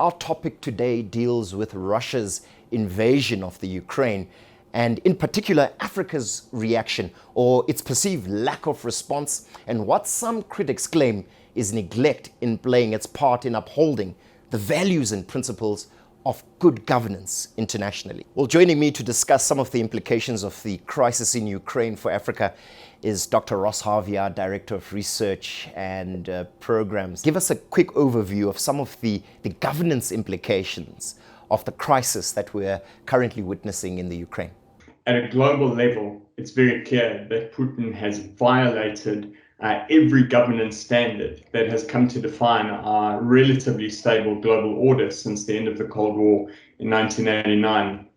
Our topic today deals with Russia's invasion of the Ukraine, and in particular Africa's reaction or its perceived lack of response, and what some critics claim is neglect in playing its part in upholding the values and principles of good governance internationally. Well, joining me to discuss some of the implications of the crisis in Ukraine for Africa is Dr. Ross Harvey, our Director of Research and Programs. Give us a quick overview of some of the governance implications of the crisis that we're currently witnessing in the Ukraine. At a global level, it's very clear that Putin has violated every governance standard that has come to define our relatively stable global order since the end of the Cold War in 1989.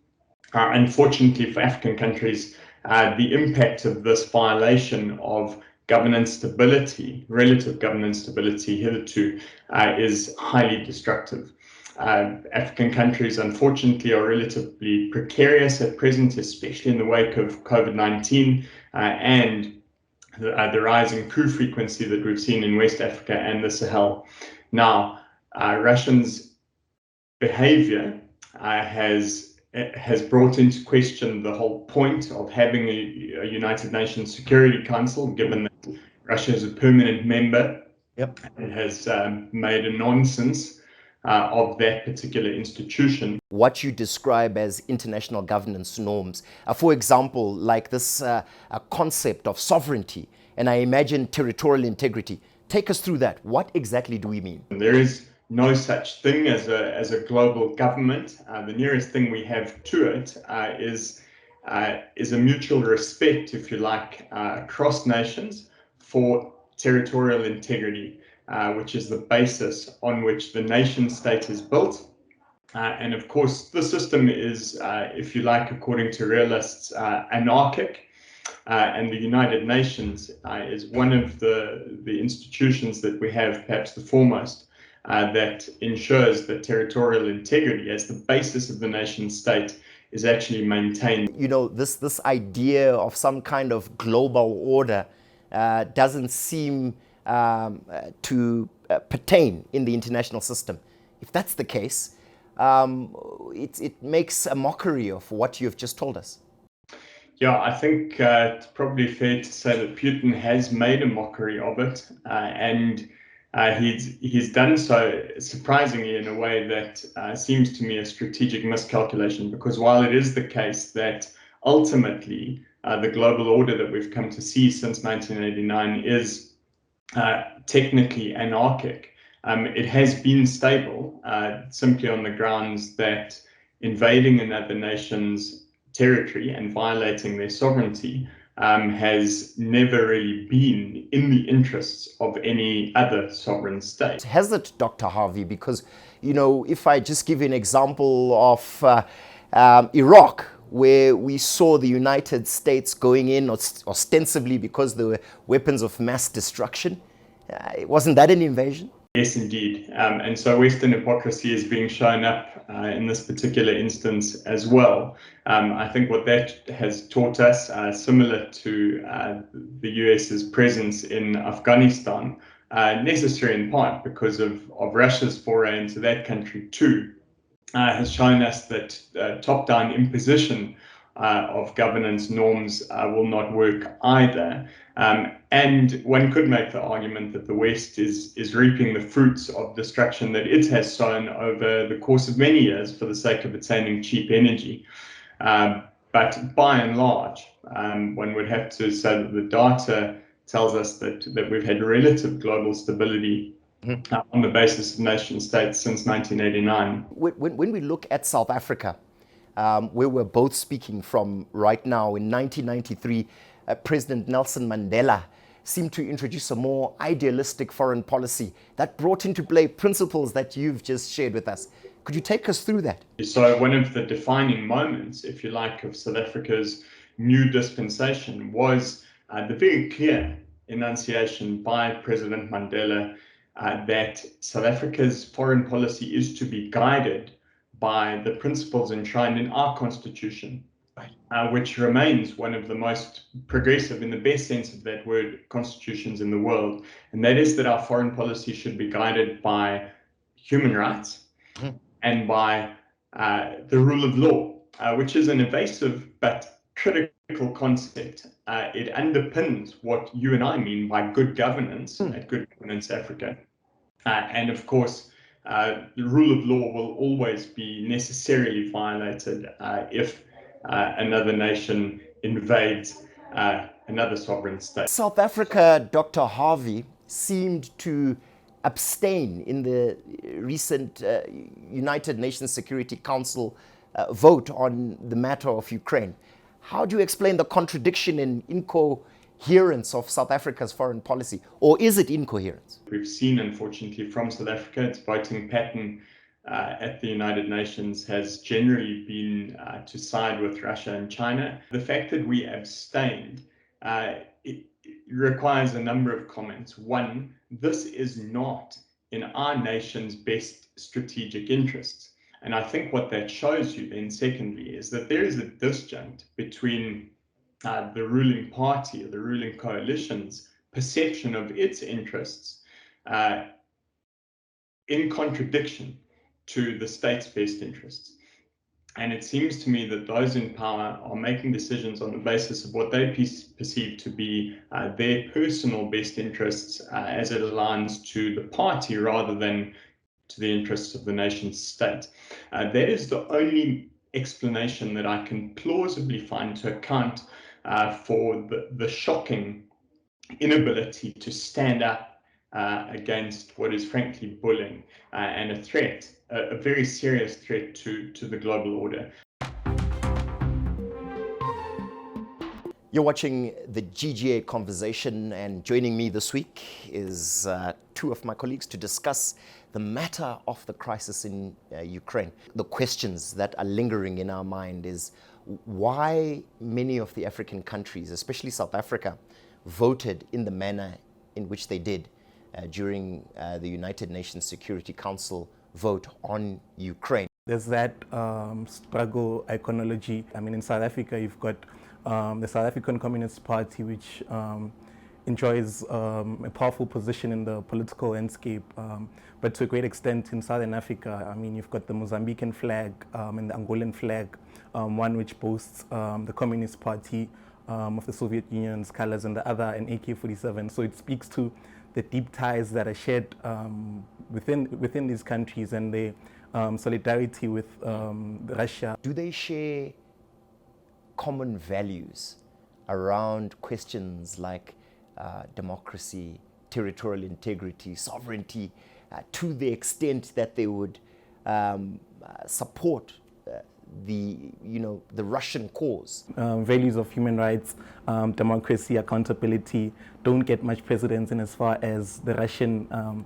Unfortunately for African countries, the impact of this violation of governance stability, relative governance stability hitherto, is highly destructive. African countries, unfortunately, are relatively precarious at present, especially in the wake of COVID-19 and the rising coup frequency that we've seen in West Africa and the Sahel. Now, Russians' behavior has brought into question the whole point of having a United Nations Security Council, given that Russia is a permanent member. Yep. It has made a nonsense of that particular institution. What you describe as international governance norms, for example, like this a concept of sovereignty, and I imagine territorial integrity. Take us through that. What exactly do we mean? There is no such thing as a global government. The nearest thing we have to it is a mutual respect, if you like, across nations for territorial integrity, which is the basis on which the nation state is built. And of course, the system is, if you like, according to realists, anarchic. And the United Nations is one of the institutions that we have, perhaps the foremost, that ensures that territorial integrity as the basis of the nation state is actually maintained. You know, this idea of some kind of global order doesn't seem to pertain in the international system. If that's the case, it makes a mockery of what you've just told us. Yeah, I think it's probably fair to say that Putin has made a mockery of it, and he's done so surprisingly in a way that seems to me a strategic miscalculation, because while it is the case that ultimately the global order that we've come to see since 1989 is technically anarchic, it has been stable simply on the grounds that invading another nation's territory and violating their sovereignty has never really been in the interests of any other sovereign state. Has it, Dr. Harvey? Because, you know, if I just give you an example of Iraq, where we saw the United States going in ostensibly because there were weapons of mass destruction, wasn't that an invasion? Yes, indeed. And so Western hypocrisy is being shown up in this particular instance as well. I think what that has taught us, similar to the US's presence in Afghanistan, necessary in part because of Russia's foray into that country too, has shown us that top-down imposition of governance norms will not work either. And one could make the argument that the West is reaping the fruits of destruction that it has sown over the course of many years for the sake of attaining cheap energy. But by and large, one would have to say that the data tells us that we've had relative global stability on the basis of nation states since 1989. When we look at South Africa, where we're both speaking from right now, in 1993, President Nelson Mandela seemed to introduce a more idealistic foreign policy that brought into play principles that you've just shared with us. Could you take us through that? So one of the defining moments, if you like, of South Africa's new dispensation was the very clear enunciation by President Mandela that South Africa's foreign policy is to be guided by the principles enshrined in our constitution, which remains one of the most progressive, in the best sense of that word, constitutions in the world. And that is that our foreign policy should be guided by human rights, and by the rule of law, which is an evasive but critical concept. It underpins what you and I mean by good governance at Good Governance Africa. And of course, the rule of law will always be necessarily violated if another nation invades another sovereign state. South Africa, Dr. Harvey, seemed to abstain in the recent United Nations Security Council vote on the matter of Ukraine. How do you explain the contradiction in incoherence of South Africa's foreign policy? Or is it incoherence? We've seen, unfortunately, from South Africa, its voting pattern at the United Nations has generally been to side with Russia and China. The fact that we abstained it requires a number of comments. One, this is not in our nation's best strategic interests. And I think what that shows you then, secondly, is that there is a disjunct between the ruling party or the ruling coalition's perception of its interests in contradiction to the state's best interests. And it seems to me that those in power are making decisions on the basis of what they perceive to be their personal best interests as it aligns to the party rather than to the interests of the nation state. That is the only explanation that I can plausibly find to account for the shocking inability to stand up against what is frankly bullying and a threat, a very serious threat to the global order. You're watching the GGA Conversation, and joining me this week is two of my colleagues to discuss the matter of the crisis in Ukraine. The questions that are lingering in our mind is why many of the African countries, especially South Africa, voted in the manner in which they did during the United Nations Security Council vote on Ukraine. There's that struggle iconology. I mean, in South Africa, you've got the South African Communist Party, which enjoys a powerful position in the political landscape. But to a great extent in Southern Africa, I mean, you've got the Mozambican flag and the Angolan flag, one which boasts the Communist Party of the Soviet Union's colors, and the other an AK-47. So it speaks to the deep ties that are shared within these countries and the solidarity with Russia. Do they share common values around questions like democracy, territorial integrity, sovereignty, to the extent that they would support the Russian cause? Values of human rights, democracy, accountability don't get much precedence in as far as the Russian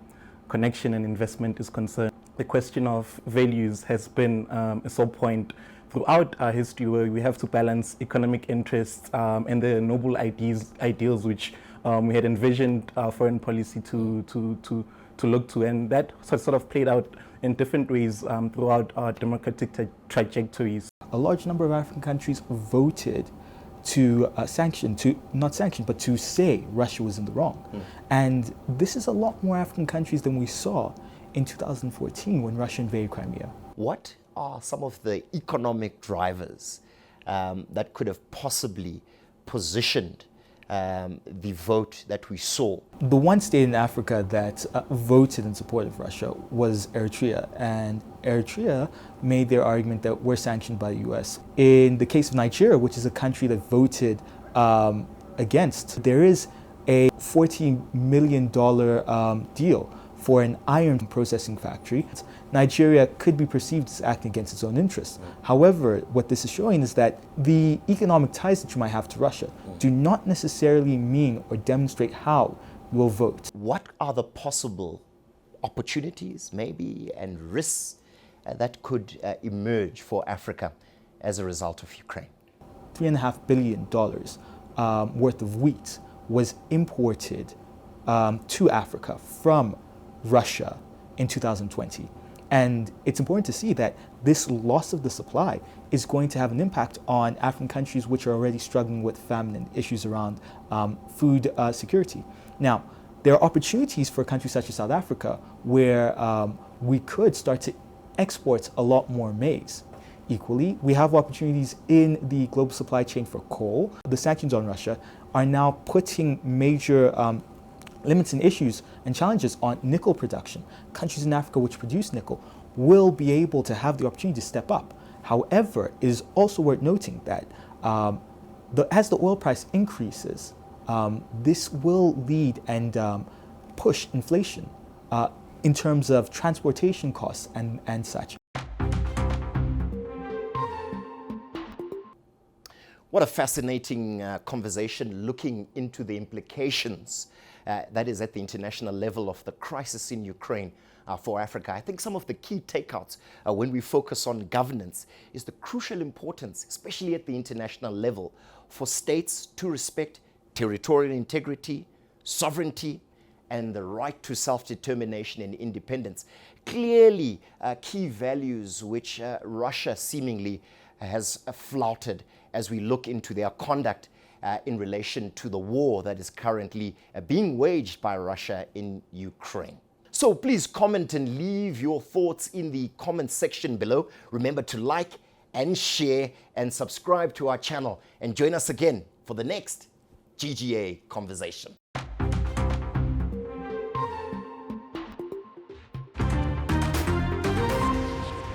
connection and investment is concerned. The question of values has been a sore point throughout our history, where we have to balance economic interests and the noble ideals which we had envisioned our foreign policy to look to, and that sort of played out in different ways throughout our democratic trajectories. A large number of African countries voted to but to say Russia was in the wrong. And this is a lot more African countries than we saw in 2014 when Russia invaded Crimea. What are some of the economic drivers that could have possibly positioned the vote that we saw? The one state in Africa that voted in support of Russia was Eritrea, and Eritrea made their argument that we're sanctioned by the US. In the case of Nigeria, which is a country that voted against, there is a $14 million deal for an iron processing factory. Nigeria could be perceived as acting against its own interests. However, what this is showing is that the economic ties that you might have to Russia do not necessarily mean or demonstrate how you will vote. What are the possible opportunities, maybe, and risks that could emerge for Africa as a result of Ukraine? $3.5 billion worth of wheat was imported to Africa from Russia in 2020. And it's important to see that this loss of the supply is going to have an impact on African countries which are already struggling with famine and issues around food security. Now, there are opportunities for countries such as South Africa where we could start to exports a lot more maize. Equally, we have opportunities in the global supply chain for coal. The sanctions on Russia are now putting major limits and issues and challenges on nickel production. Countries in Africa which produce nickel will be able to have the opportunity to step up. However, it is also worth noting that as the oil price increases, this will lead and push inflation in terms of transportation costs and such. What a fascinating conversation looking into the implications, that is at the international level, of the crisis in Ukraine for Africa. I think some of the key takeouts when we focus on governance is the crucial importance, especially at the international level, for states to respect territorial integrity, sovereignty, and the right to self-determination and independence. Clearly, key values which Russia seemingly has flouted as we look into their conduct in relation to the war that is currently being waged by Russia in Ukraine. So please comment and leave your thoughts in the comment section below. Remember to like and share and subscribe to our channel, and join us again for the next GGA conversation.